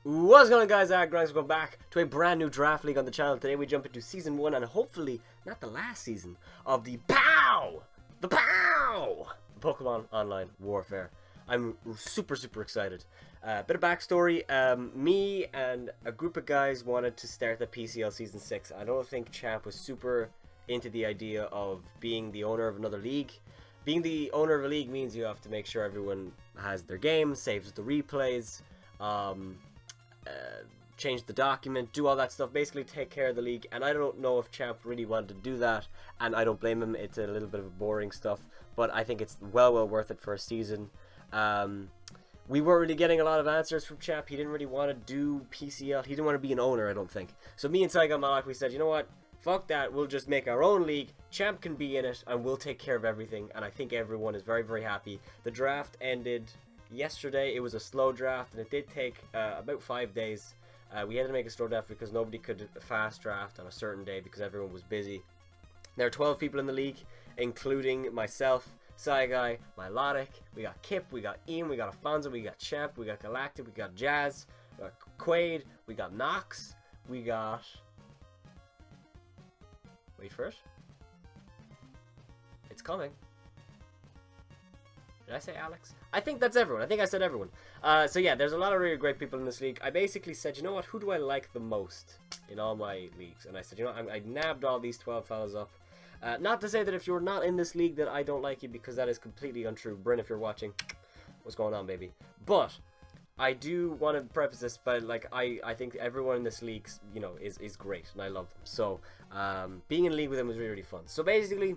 What's going on, guys? Aggronix. Welcome back to a brand new draft league on the channel. Today we jump into season 1 and hopefully not the last season of the POW! The POW! Pokemon Online Warfare. I'm super excited. Bit of backstory. Me and a group of guys wanted to start the PCL season 6. I don't think Champ was super into the idea of being the owner of another league. Being the owner of a league means you have to make sure everyone has their game, saves the replays, change the document, do all that stuff, basically take care of the league. And I don't know if Champ really wanted to do that, and I don't blame him. It's a little bit of boring stuff, but I think it's well worth it for a season. We weren't really getting a lot of answers from Champ. He didn't really want to do PCL. He didn't want to be an owner, I don't think. So me and Saigon Malak, we said, you know what, fuck that, we'll just make our own league. Champ can be in it and we'll take care of everything, and I think everyone is very happy. The draft ended yesterday. It was a slow draft, and it did take about 5 days. We had to make a slow draft because nobody could fast draft on a certain day because everyone was busy. There are 12 people in the league, including myself, Saigai, Milotic. We got Kip, we got Ian, we got Afonso, we got Champ, we got Galactic, we got Jazz, we got Quaid, we got Nox, we got... Wait for it. It's coming. Did I say Alex? I think that's everyone. I think I said everyone. So yeah, there's a lot of really great people in this league. I basically said, you know what, who do I like the most in all my leagues? And I said, you know, I nabbed all these 12 fellas up. Not to say that if you're not in this league that I don't like you, because that is completely untrue. Bryn, if you're watching, what's going on, baby? But I do want to preface this by, like, I think everyone in this league, you know, is great, and I love them. So being in a league with them was really fun. So basically,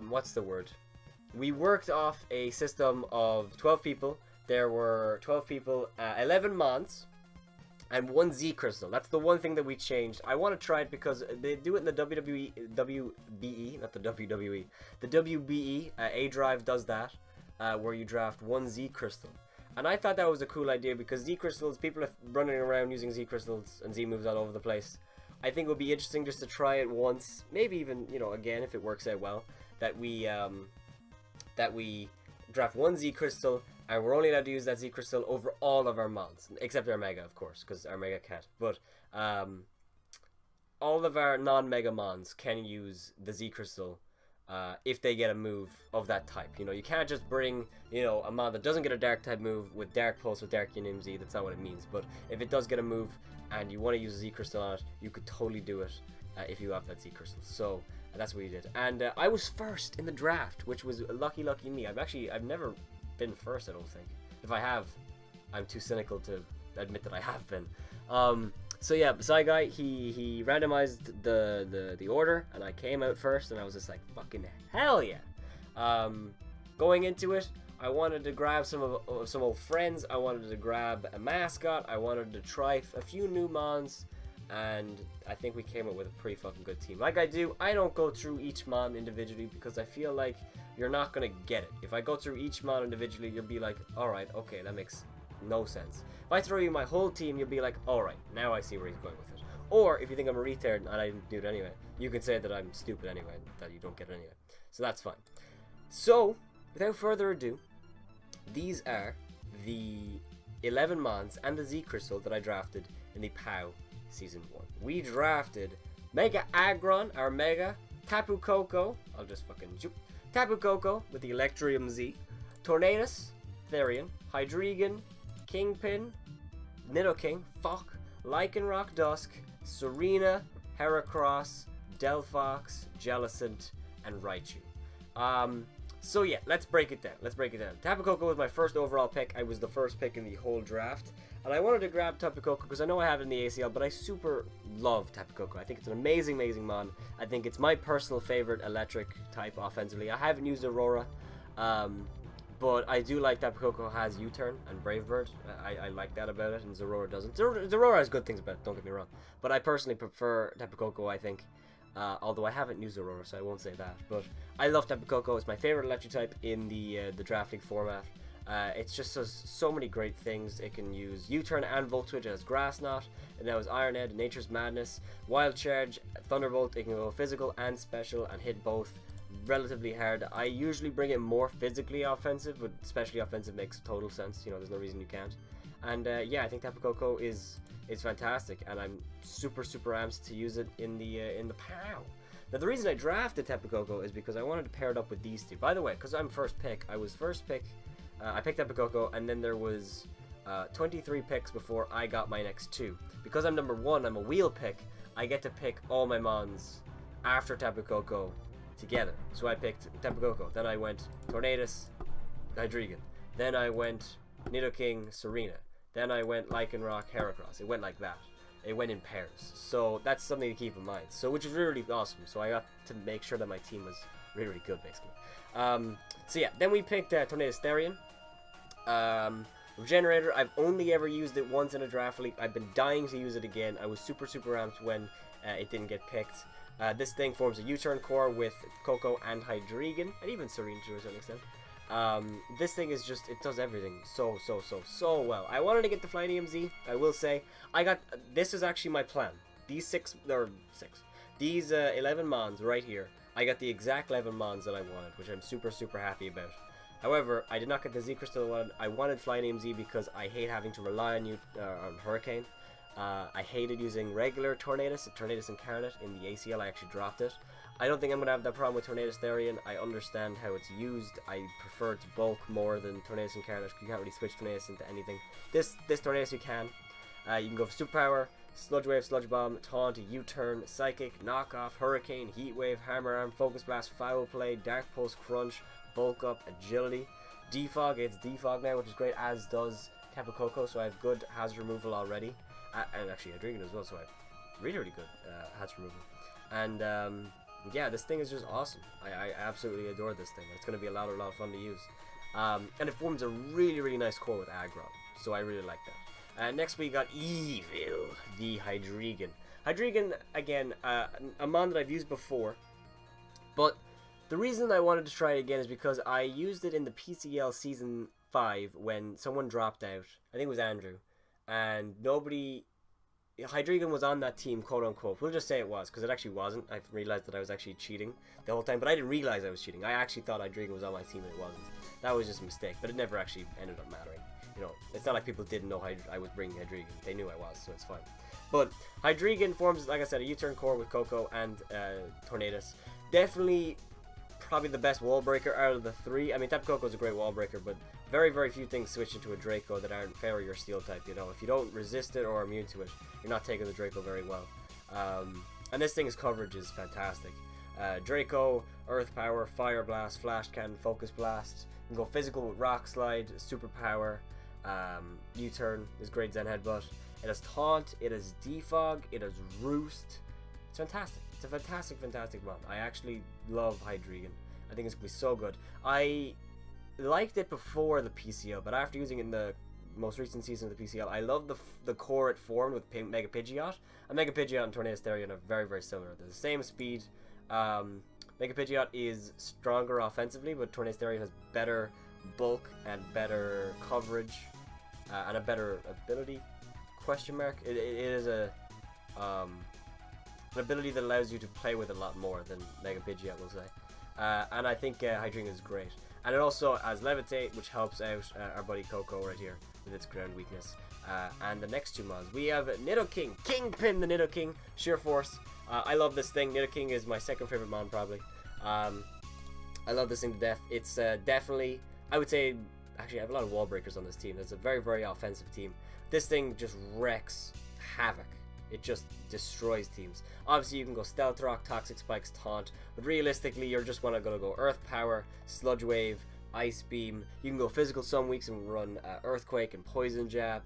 what's the word? We worked off a system of 12 people. There were 12 people, 11 Mons, and 1 Z Crystal. That's the one thing that we changed. I want to try it because they do it in the WBE, not the WWE. The WBE, A-Drive does that, where you draft 1 Z Crystal. And I thought that was a cool idea because Z Crystals, people are running around using Z Crystals and Z moves all over the place. I think it would be interesting just to try it once, maybe even, you know, again, if it works out well, that we draft 1 Z Crystal, and we're only allowed to use that Z Crystal over all of our Mons, except our Mega, of course, because our Mega can't. But all of our non-Mega Mons can use the Z Crystal if they get a move of that type. You know, you can't just bring, you know, a Mon that doesn't get a Dark type move with Dark Pulse with Dark Z. That's not what it means. But if it does get a move and you want to use a Z Crystal on it, you could totally do it if you have that Z Crystal. So that's what we did. And I was first in the draft, which was lucky me. I've never been first, I don't think. If I have, I'm too cynical to admit that I have been. So yeah, Saigai, he randomized the order, and I came out first, and I was just like, fucking hell yeah. Going into it, I wanted to grab some old friends. I wanted to grab a mascot. I wanted to try a few new Mons, and I think we came up with a pretty fucking good team. Like I do, I don't go through each Mon individually because I feel like you're not gonna get it. If I go through each Mon individually, you'll be like, alright, okay, that makes no sense. If I throw you my whole team, you'll be like, alright, now I see where he's going with it. Or if you think I'm a retard and I didn't do it anyway, you can say that I'm stupid anyway, that you don't get it anyway. So that's fine. So, without further ado, these are the 11 Mons and the Z Crystal that I drafted in the POW Season 1. We drafted Mega Aggron, our Mega, Tapu Koko, I'll just fucking zoop, Tapu Koko with the Electrium Z, Tornadus, Therian, Hydreigon, Kingpin, Nidoking, Fuck, Lycanroc Dusk, Serena, Heracross, Delphox, Jellicent, and Raichu. So yeah, let's break it down. Tapu Koko was my first overall pick. I was the first pick in the whole draft. And I wanted to grab Tapu Koko because I know I have it in the ACL, but I super love Tapu Koko. I think it's an amazing Mon. I think it's my personal favorite electric type offensively. I haven't used Aurora, but I do like Tapu Koko has U-Turn and Brave Bird. I like that about it, and Zorora doesn't. Zorora has good things about it, don't get me wrong. But I personally prefer Tapu Koko, I think. Although I haven't used Aurora, so I won't say that. But I love Tapu Koko. It's my favorite electric type in the draft league format. It's just so many great things. It can use U-Turn and Volt Switch as Grass Knot, and now as Iron Head, Nature's Madness, Wild Charge, Thunderbolt. It can go physical and special and hit both relatively hard. I usually bring it more physically offensive, but especially offensive makes total sense. You know, there's no reason you can't. And yeah, I think Tapu Koko is fantastic, and I'm super amped to use it in the POW. Now, the reason I drafted Tapu Koko is because I wanted to pair it up with these two. By the way, because I'm first pick, I was first pick. I picked Tapu Koko, and then there was 23 picks before I got my next two. Because I'm number 1, I'm a wheel pick. I get to pick all my mons after Tapu Koko together. So I picked Tapu Koko. Then I went Tornadus, Hydreigon. Then I went Nidoking, Serena. Then I went Lycanroc, Heracross. It went like that. It went in pairs. So that's something to keep in mind. So which is really awesome. So I got to make sure that my team was really good, basically. So yeah, then we picked Tornadus Therian. Regenerator, I've only ever used it once in a draft league. I've been dying to use it again. I was super amped when it didn't get picked. This thing forms a U-turn core with Koko and Hydreigon, and even Serena to a certain extent. This thing is just, it does everything so well. I wanted to get the Flying EMZ, I will say. This is actually my plan. These 11 mons right here, I got the exact 11 mons that I wanted, which I'm super happy about. However, I did not get the Z Crystal one. I wanted Flying EMZ because I hate having to rely on Hurricane. I hated using regular Tornadus Incarnate in the ACL. I actually dropped it. I don't think I'm going to have that problem with Tornadus Therian. I understand how it's used. I prefer it to bulk more than Tornadus Incarnate. You can't really switch Tornadus into anything. This Tornadus you can. You can go for Superpower, Sludge Wave, Sludge Bomb, Taunt, U-Turn, Psychic, Knockoff, Hurricane, Heat Wave, Hammer Arm, Focus Blast, Foul Play, Dark Pulse, Crunch, Bulk Up, Agility. Defog, it's Defog now, which is great, as does Tapu Koko, so I have good hazard removal already. And actually Hydreigon as well, so I have really good hazard removal. And yeah, this thing is just awesome. I absolutely adore this thing. It's going to be a lot of fun to use. And it forms a really nice core with aggro, so I really like that. Next we got Evil, the Hydreigon. Hydreigon, again, a mon that I've used before, but the reason I wanted to try it again is because I used it in the PCL Season 5 when someone dropped out. I think it was Andrew. And Hydreigon was on that team, quote unquote. We'll just say it was, because it actually wasn't. I realized that I was actually cheating the whole time, but I didn't realize I was cheating. I actually thought Hydreigon was on my team and it wasn't. That was just a mistake, but it never actually ended up mattering. You know, it's not like people didn't know I was bringing Hydreigon. They knew I was, so it's fine. But Hydreigon forms, like I said, a U-turn core with Koko and Tornadus. Definitely probably the best wall breaker out of the three. I mean, Tapu Koko is a great wall breaker, but very few things switch into a Draco that aren't Fairy or Steel type. You know, if you don't resist it or are immune to it, you're not taking the Draco very well. And this thing's coverage is fantastic. Draco, Earth Power, Fire Blast, Flash Cannon, Focus Blast. You can go physical with Rock Slide, Superpower, U-turn is great Zen Headbutt. It has Taunt, it has Defog, it has Roost. It's fantastic. It's a fantastic mod. I actually love Hydreigon. I think it's going to be so good. I liked it before the PCL, but after using it in the most recent season of the PCL, I love the core it formed with Mega Pidgeot. And Mega Pidgeot and Tornadus Therian are very similar. They're the same speed. Mega Pidgeot is stronger offensively, but Tornadus Therian has better bulk and better coverage and a better ability. Question mark. It is a an ability that allows you to play with a lot more than Mega Pidgeot will say. And I think Hydreigon is great. And it also has Levitate, which helps out our buddy Koko right here with its ground weakness. And the next two mods, we have Nidoking, Kingpin the Nidoking, Sheer Force. I love this thing. Nidoking is my second favorite mon probably. I love this thing to death. It's definitely, I would say, actually I have a lot of wall breakers on this team. It's a very offensive team. This thing just wrecks havoc. It just destroys teams. Obviously, you can go Stealth Rock, Toxic Spikes, Taunt, but realistically, you're just gonna go Earth Power, Sludge Wave, Ice Beam. You can go Physical some weeks and run Earthquake and Poison Jab.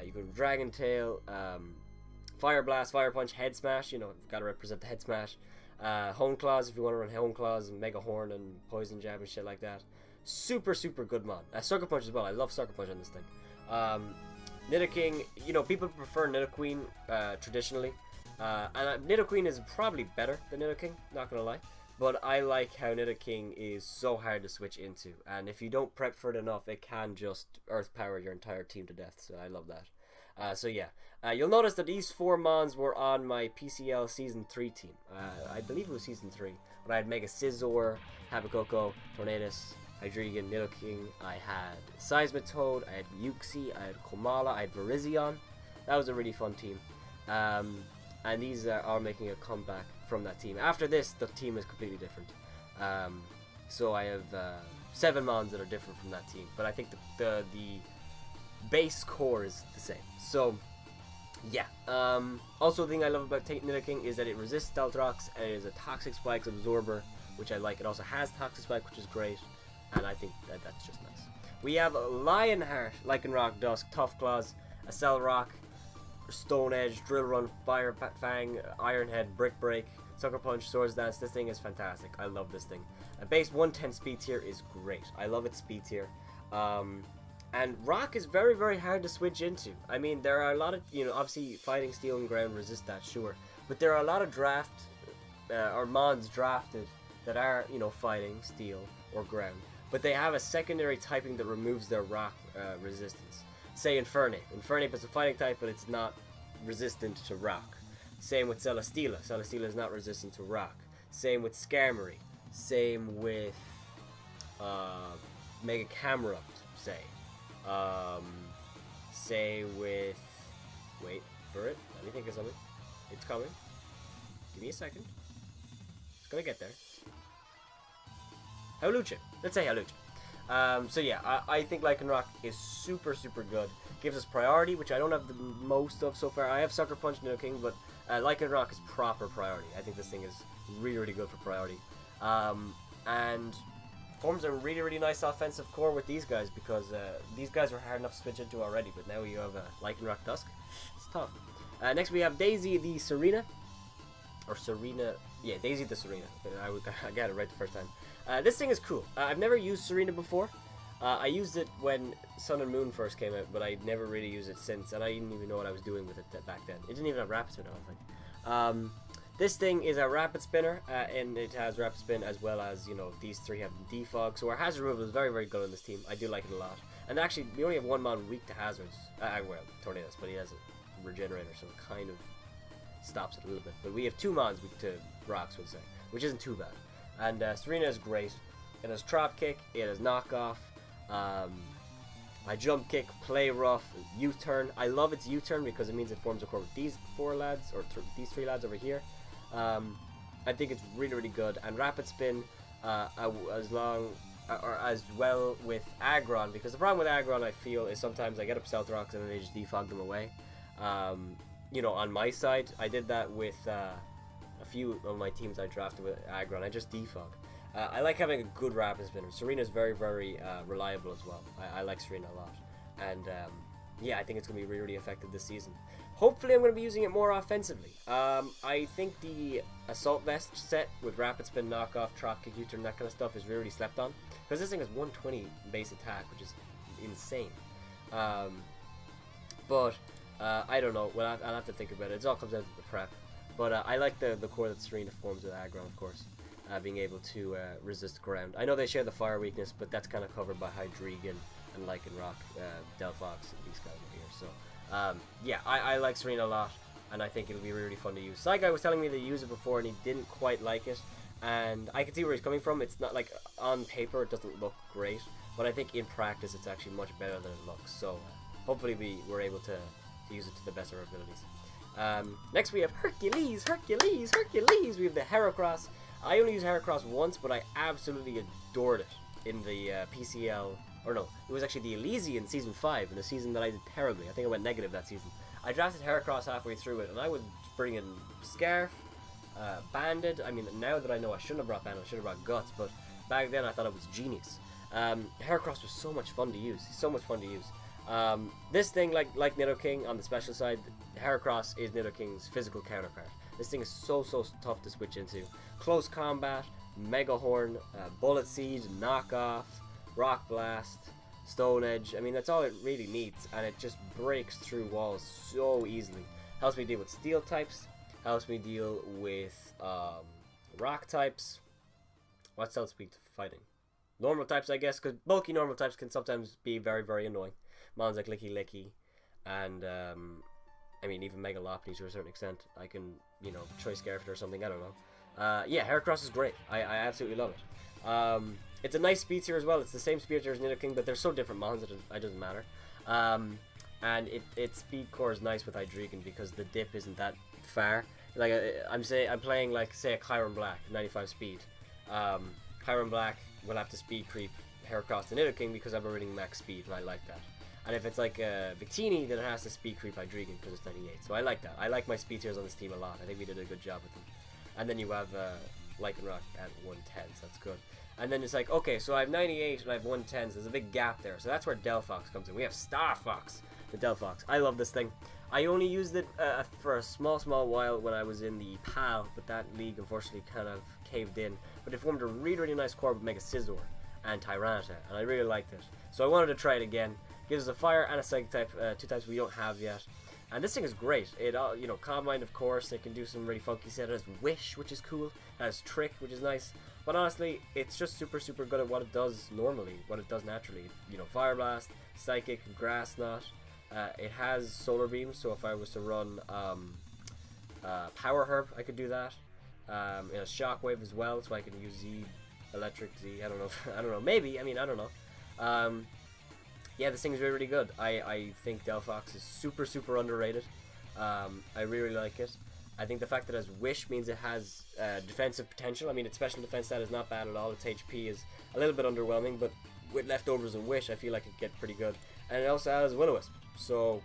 You can Dragon Tail, Fire Blast, Fire Punch, Head Smash. You know, gotta represent the Head Smash. Hone Claws if you want to run Hone Claws and Mega Horn and Poison Jab and shit like that. Super good mod. Sucker Punch as well. I love Sucker Punch on this thing. Nidoking, you know, people prefer Nidoqueen traditionally, and Nidoqueen is probably better than Nidoking, not gonna lie, but I like how Nidoking is so hard to switch into, and if you don't prep for it enough, it can just Earth Power your entire team to death, so I love that. So yeah, you'll notice that these 4 mons were on my PCL Season 3 team. I believe it was Season 3. But I had Mega Scizor, Habacoco, Tornadus, Hydreigon, Nidoking, I had Seismitoad, I had Uxie, I had Komala, I had Virizion. That was a really fun team. And these are making a comeback from that team. After this, the team is completely different. So I have 7 mons that are different from that team. But I think the base core is the same. So yeah. Also, the thing I love about Nidoking is that it resists Stealth Rocks and it is a Toxic Spikes absorber, which I like. It also has Toxic Spike, which is great, and I think that's just nice. We have Lionheart, Lycanroc, Dusk, Tough Claws, Accel Rock, Stone Edge, Drill Run, Fire Fang, Iron Head, Brick Break, Sucker Punch, Swords Dance. This thing is fantastic. I love this thing. Base 110 speed tier is great. I love its speed tier. And Rock is very, very hard to switch into. I mean, there are a lot of, obviously Fighting Steel and Ground resist that, sure. But there are a lot of or mods drafted that are, Fighting Steel or Ground. But they have a secondary typing that removes their Rock resistance. Say Infernape. Infernape is a fighting type, but it's not resistant to Rock. Same with Celesteela. Celesteela is not resistant to Rock. Same with Skarmory. Same with Mega Camerupt, say. Say with... Wait for it. Let me think of something. It's coming. Give me a second. It's gonna get there. Howlucha. Let's say Howlucha. So yeah, I think Lycanroc is super, super good. Gives us priority, which I don't have the most of so far. I have Sucker Punch, Nidoking, but Lycanroc is proper priority. I think this thing is really, really good for priority. And forms a really, really nice offensive core with these guys, because these guys were hard enough to switch into already, but now you have Lycanroc Dusk. It's tough. Next we have Daisy the Serena. Or Serena. Yeah, Daisy the Serena. I got it right the first time. This thing is cool. I've never used Serena before. I used it when Sun and Moon first came out, but I never really used it since, and I didn't even know what I was doing with it back then. It didn't even have Rapid Spin, I don't think. This thing is a Rapid Spinner, and it has Rapid Spin as well as, these three have Defog, so our Hazard removal is very, very good on this team. I do like it a lot. And actually, we only have one mon weak to Hazards. Well, Tornadus, but he has a Regenerator, so it kind of stops it a little bit. But we have 2 mons weak to Rocks, would say, which isn't too bad. And Serena is great. It has Trap Kick, it has Knockoff, Jump Kick, Play Rough, U-Turn. I love its U-Turn because it means it forms a core with these 4 lads, or these 3 lads over here. I think it's really, really good. And Rapid Spin, as well with Aggron, because the problem with Aggron, I feel, is sometimes I get up Stealth Rocks and then they just defog them away. On my side, I did that with a few of my teams I drafted with Aggron. I just defog. I like having a good Rapid Spinner. Serena is very, very reliable as well. I like Serena a lot. And yeah, I think it's going to be really, really effective this season. Hopefully I'm going to be using it more offensively. I think the Assault Vest set with Rapid Spin, Knockoff, Trap Kick, U-Turn, that kind of stuff is really, really slept on. Because this thing has 120 base attack, which is insane. But I don't know. Well, I'll have to think about it. It all comes down to the prep. But I like the core that Serena forms with Aggron, of course. Being able to resist ground. I know they share the fire weakness, but that's kind of covered by Hydreigon and Lycanroc, Delphox, and these guys over here. So, yeah, I like Serena a lot, and I think it'll be really, really fun to use. Saigai was telling me to use it before, and he didn't quite like it, and I can see where he's coming from. It's not like, on paper, it doesn't look great, but I think in practice it's actually much better than it looks. So, hopefully we're able to use it to the best of our abilities. Next we have Hercules. We have the Heracross. I only used Heracross once, but I absolutely adored it in the PCL, or no, it was actually the Elysian in Season 5, in a season that I did terribly. I think I went negative that season. I drafted Heracross halfway through it, and I would bring in Scarf, Banded. I mean, now that I know I shouldn't have brought Banded, I should have brought Guts, but back then I thought it was genius. Heracross was so much fun to use, this thing, like Nidoking on the special side, Heracross is Nidoking's physical counterpart. This thing is so tough to switch into. Close Combat, Mega Horn, Bullet Seed, Knockoff, Rock Blast, Stone Edge. I mean, that's all it really needs, and it just breaks through walls so easily. Helps me deal with Steel types, helps me deal with Rock types. What's else weak to fighting? Normal types, I guess, because bulky normal types can sometimes be very, very annoying. Mons like Licky Licky, and I mean, even Mega Lopunny to a certain extent. I can, you know, Choice Scarf or something, I don't know. Yeah, Heracross is great. I absolutely love it. It's a nice speed tier as well. It's the same speed tier as Nidoking, but they're so different mons that it doesn't matter. And its speed core is nice with Hydreigon because the dip isn't that far. Like I'm playing like say a Chiron Black, 95 speed. Chiron Black will have to speed creep Heracross to Nidoking because I'm already max speed, and I like that. And if it's like a Victini, then it has to speed creep Hydreigon because it's 98. So I like that. I like my speed tiers on this team a lot. I think we did a good job with them. And then you have Lycanroc at 110, so that's good. And then it's like, okay, so I have 98 and I have 110, so there's a big gap there. So that's where Delphox comes in. We have Star Fox, the Delphox. I love this thing. I only used it for a small while when I was in the POW, but that league unfortunately kind of caved in. But it formed a really nice core with Mega Scizor and Tyranitar, and I really liked it. So I wanted to try it again. Gives us a fire and a psychic type, two types we don't have yet. And this thing is great. It, you know, Calm Mind, of course. It can do some really funky stuff. It has Wish, which is cool. It has Trick, which is nice. But honestly, it's just super good at what it does normally, what it does naturally. You know, Fire Blast, Psychic, Grass Knot. It has Solar Beam, so if I was to run Power Herb, I could do that. It has Shockwave as well, so I can use Z, Electric Z. I don't know. I don't know. Maybe. I mean, I don't know. Yeah, this thing is really good. I think Delphox is super underrated. I really like it. I think the fact that it has Wish means it has defensive potential. I mean, its special defense stat is not bad at all. Its HP is a little bit underwhelming, but with leftovers and Wish, I feel like it could get pretty good. And it also has Will-O-Wisp, so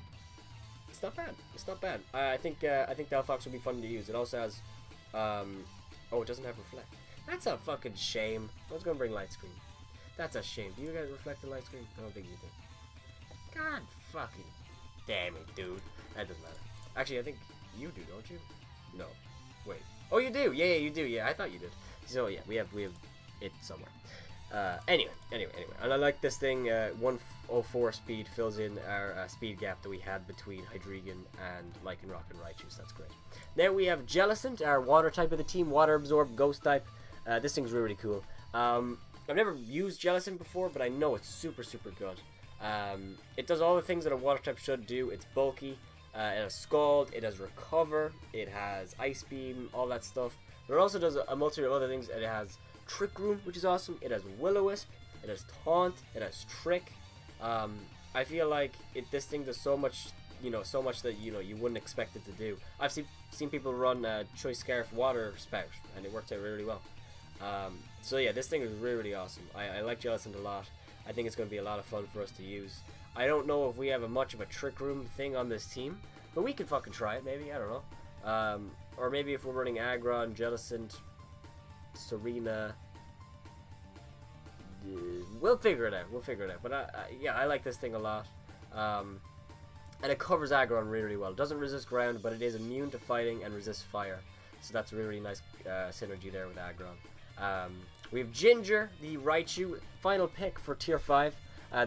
it's not bad. It's not bad. I think Delphox would be fun to use. It also has, oh, it doesn't have Reflect. That's a fucking shame. I was gonna bring Light Screen. That's a shame. Do you guys reflect the Light Screen? I don't think you do. God fucking damn it, dude. That doesn't matter. Actually, I think you do, don't you? No. Wait. Oh, you do. Yeah, you do. Yeah, I thought you did. So yeah, we have it somewhere. Anyway. And I like this thing. 104 speed fills in our speed gap that we had between Hydreigon and Lycanroc and Raichu. So that's great. Now we have Jellicent, our water type of the team. Water Absorb, Ghost type. This thing's really cool. I've never used Jellicent before, but I know it's super good. It does all the things that a water type should do. It's bulky. It has Scald, it has Recover, it has Ice Beam, all that stuff. But it also does a multitude of other things. It has Trick Room, which is awesome. It has Will-O-Wisp, it has Taunt, it has Trick. I feel like this thing does so much, so much that you wouldn't expect it to do. I've seen people run Choice Scarf Water Spout, and it worked out really well. So yeah, this thing is really awesome. I like Jellicent a lot. I think it's going to be a lot of fun for us to use. I don't know if we have much of a Trick Room thing on this team, but we could fucking try it, maybe. I don't know. Or maybe if we're running Aggron, Jellicent, Serena, we'll figure it out. But yeah, I like this thing a lot. And it covers Aggron really well. It doesn't resist ground, but it is immune to fighting and resists fire. So that's a really nice synergy there with Aggron. We have Ginger, the Raichu, final pick for Tier 5.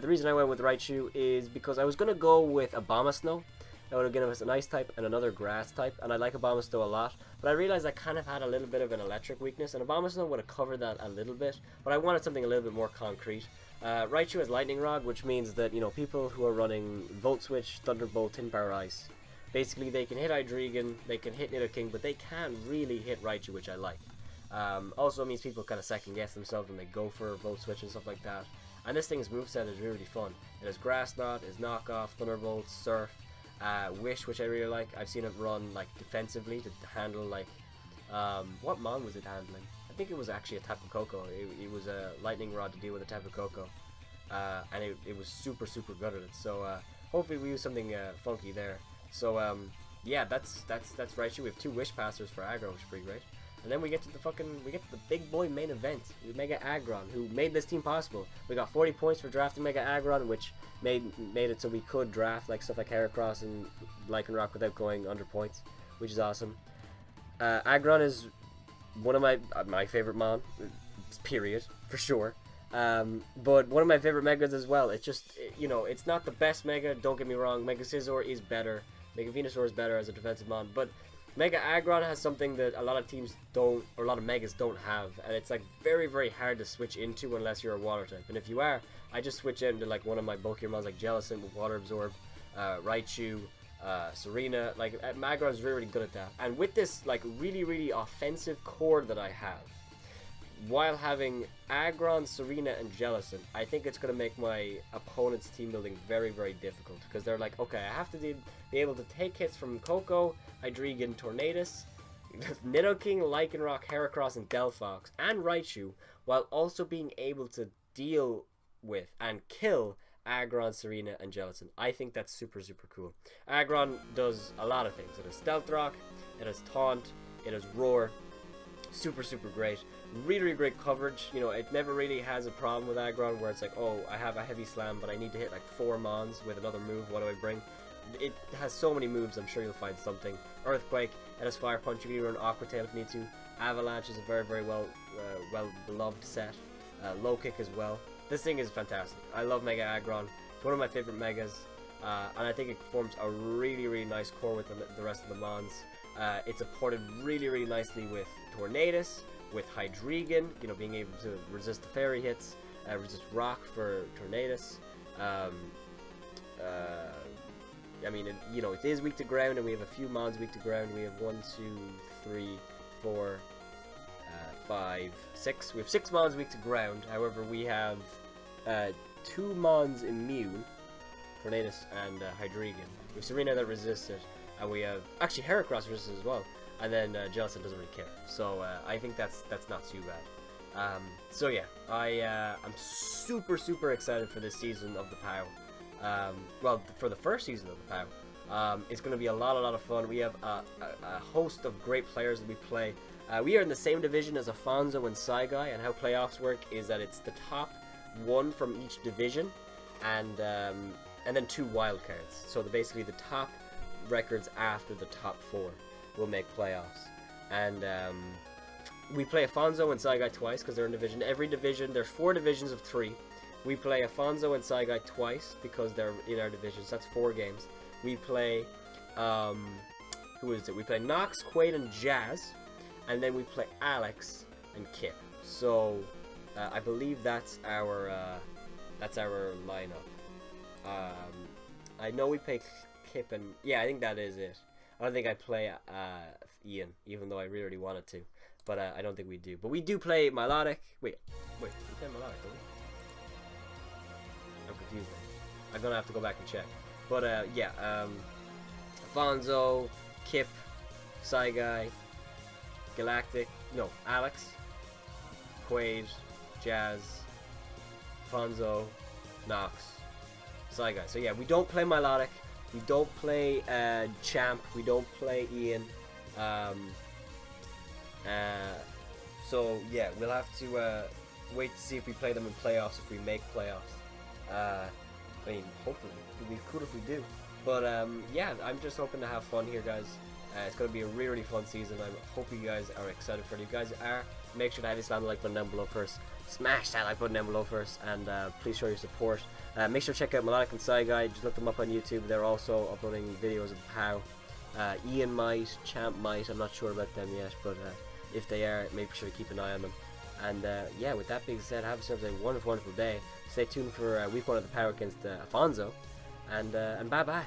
The reason I went with Raichu is because I was going to go with Abomasnow. That would have given us an Ice type and another Grass type, and I like Abomasnow a lot. But I realized I kind of had a little bit of an electric weakness, and Abomasnow would have covered that a little bit, but I wanted something a little bit more concrete. Raichu has Lightning Rod, which means that, people who are running Volt Switch, Thunderbolt, Tin Power Ice, basically they can hit Hydreigon, they can hit Nidoking, but they can't really hit Raichu, which I like. Also means people kind of second guess themselves when they go for Volt Switch and stuff like that. And this thing's moveset is really fun. It has Grass Knot, it has Knockoff, Thunderbolt, Surf, Wish, which I really like. I've seen it run like defensively to handle like what mon was it handling? I think it was actually a Tapu Koko. It was a Lightning Rod to deal with a Tapu Koko, and it was super good at it. So hopefully we use something funky there. So yeah, that's Raichu. We have 2 Wish Passers for aggro, which is pretty great. And then we get to the big boy main event with Mega Aggron, who made this team possible. We got 40 points for drafting Mega Aggron, which made it so we could draft like stuff like Heracross and Lycanroc without going under points, which is awesome. Aggron is one of my favorite mon, period, for sure. But one of my favorite megas as well. It's just, it's not the best mega, don't get me wrong. Mega Scizor is better. Mega Venusaur is better as a defensive mon, but Mega Aggron has something that a lot of teams don't, or a lot of megas don't have, and it's like very hard to switch into unless you're a water type. And if you are, I just switch into like one of my bulkier mons like Jellicent with Water Absorb. Raichu, Serena. Like Aggron's really good at that. And with this like really offensive core that I have, while having Aggron, Serena, and Jellicent, I think it's going to make my opponent's team building very difficult, because they're like, okay, I have to be able to take hits from Coco, Hydreigon, Tornadus, Nidoking, Lycanroc, Heracross, and Delphox, and Raichu, while also being able to deal with and kill Aggron, Serena, and Jellicent. I think that's super cool. Aggron does a lot of things. It has Stealth Rock, it has Taunt, it has Roar. Super great. Really great coverage. You know, it never really has a problem with Aggron where it's like, oh, I have a heavy slam, but I need to hit like 4 Mons with another move. What do I bring? It has so many moves. I'm sure you'll find something. Earthquake. It has Fire Punch. You can run Aqua Tail if you need to. Avalanche is a very well beloved set. Low Kick as well. This thing is fantastic. I love Mega Aggron. It's one of my favorite Megas, and I think it forms a really nice core with the rest of the Mons. It's supported really nicely with Tornadus, with Hydreigon, you know, being able to resist the fairy hits, resist rock for Tornadus. I mean, you know, it is weak to ground, and we have a few Mons weak to ground. We have 1, 2, 3, 4, 5, 6. We have 6 Mons weak to ground. However, we have 2 Mons immune, Tornadus and Hydreigon. We have Serena that resists it, and we have actually Heracross resists it as well. And then Jellicent doesn't really care, so I think that's not too bad. So yeah, I'm super excited for this season of the POW. Well, for the first season of the POW, it's going to be a lot of fun. We have a host of great players that we play. We are in the same division as Afonso and Saigai, and how playoffs work is that it's the top 1 from each division, and then 2 wildcards. So basically the top records after the top 4 will make playoffs. And we play Afonso and Saigai twice because they're in division. Every division, there's 4 divisions of 3. We play Afonso and Saigai twice because they're in our divisions. That's 4 games. We play who is it? We play Nox, Quaid, and Jazz, and then we play Alex and Kip. So I believe that's our lineup. I know we play Kip and yeah, I think that is it. I don't think I play Ian, even though I really wanted to, but I don't think we do. But we do play Milotic. Wait, we play Milotic, don't we? I'm confused now. I'm gonna have to go back and check. But yeah, Afonso, Kip, Saigai, Galactic, no, Alex, Quaid, Jazz, Afonso, Nox, Saigai. So yeah, we don't play Milotic. We don't play Champ. We don't play Ian. So yeah, we'll have to wait to see if we play them in playoffs, if we make playoffs. I mean, hopefully. It'd be cool if we do. But yeah, I'm just hoping to have fun here, guys. It's going to be a really fun season. I hope you guys are excited for it. If you guys are, make sure to heavy slam the like button down below first. Smash that like button down below first, and please show your support. Make sure to check out Milotic and Saigai. Just look them up on YouTube. They're also uploading videos of how Ian might, Champ might. I'm not sure about them yet, but if they are, make sure to keep an eye on them. And yeah, with that being said, have yourselves a wonderful day. Stay tuned for week 1 of the POW against Afonso, and bye bye.